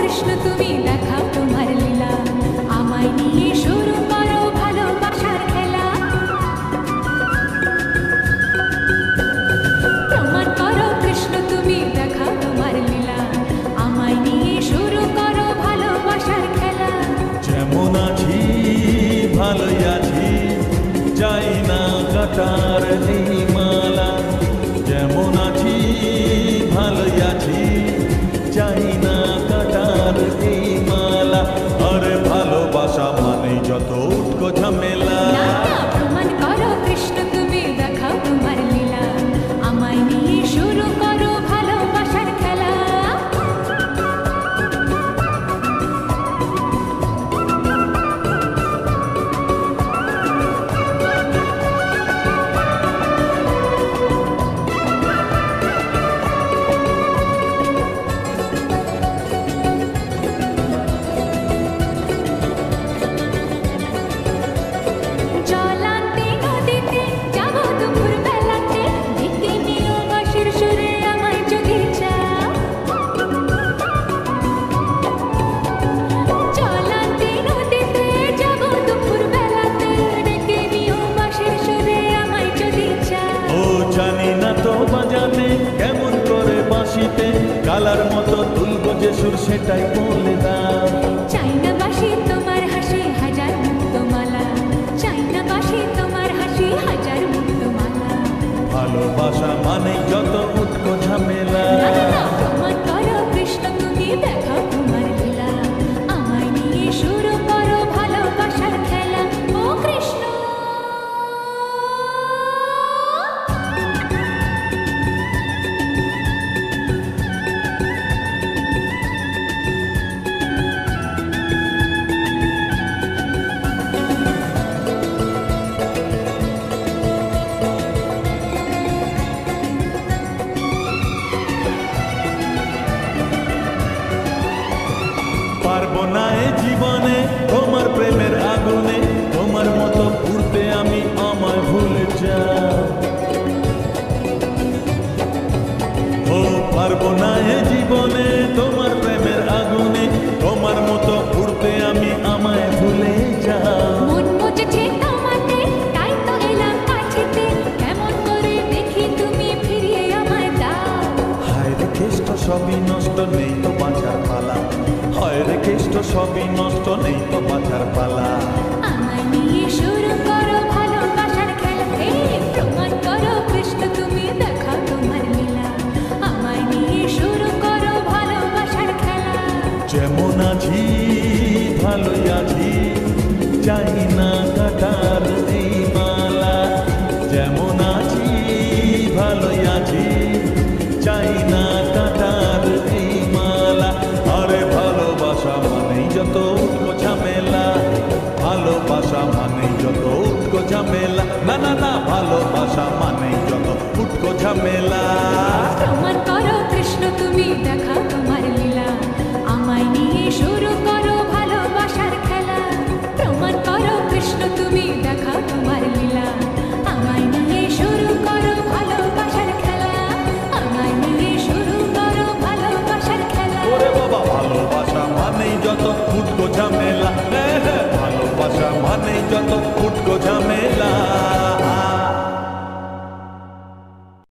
কৃষ্ণ তুমি দেখাও তোমার লীলা, আমায় নিয়ে শুরু করো ভালোবাসার খেলা। প্রমাণ করো কৃষ্ণ তুমি দেখাও তোমার লীলা, আমায় নিয়ে শুরু করো ভালোবাসার খেলা। যেমন আছি ভালোই আছি, চাই না কাটার এই মালা। যেমন আছি ভালোই আছি, চাই না কাটার এই মালা। আরে ভালোবাসা মানে যত উটকো ঝামেলা। না না, প্রমাণ করো কৃষ্ণ তুমি দেখাও তোমার লীলা, আমায় নিয়ে শুরু করো ভালোবাসার খেলা। জল আনতে নদীতে যাবো দুপুর বেলাতে, ডেকে নিও বাঁশির সুরে আমায় যদি চাও। জল আনতে নদীতে যাবো দুপুর বেলাতে, ডেকে নিও বাঁশির সুরে আমায় যদি চাও। ও জানি না তো বাজাতে কেমন করে বাঁশিতে, কালার মতো তুলবো যে সুর সেটাই বলে দাও। চাই না বাঁশি তোমার হাসি হাজার মুক্তমালা, চাই না বাঁশি তোমার হাসি হাজার মুক্তমালা। ভালোবাসা মানে যত উটকো ঝামেলা। না না, প্রমাণ করো কৃষ্ণ তুমি দেখাও তোমার লীলা, আমায় নিয়ে শুরু করো ভালোবাসার খেলা। ও কৃষ্ণ পারবো না এ জীবনে তোমার প্রেমের আগুনে, তোমার মতো ঘুরতে আমি আমায় ভুলে যাও। ও পারবো না এ জীবনে তোমার প্রেমের আগুনে, তোমার মতো ঘুরতে আমি আমায় ভুলে যাও। মন মুছেছে তোমাতে, তাই তো এলাম কাছেতে, কেমন করে দেখি তুমি ফিরিয়ে আমায় দাও। হায় রে কেষ্ট সবই নষ্ট, নেই তো বাঁচার পালা। হায় রে কেষ্ট সবই নষ্ট, নেই তো বাঁচার পালা। আমায় নিয়ে শুরু করো ভালোবাসার খেলা। প্রমাণ করো কৃষ্ণ তুমি দেখাও তোমার লীলা, আমায় নিয়ে শুরু করো ভালোবাসার খেলা। যেমন আছি ভালোই আছি, চাই না কাটার এই মালা। যেমন আছি ভালোই আছি, চাই না কাটার এই মালা। আরে ভালোবাসা মানেই যত উটকো ঝামেলা। ভালোবাসা মানেই যত উটকো ঝামেলা। না না না, ভালোবাসা মানেই যত উটকো ঝামেলা।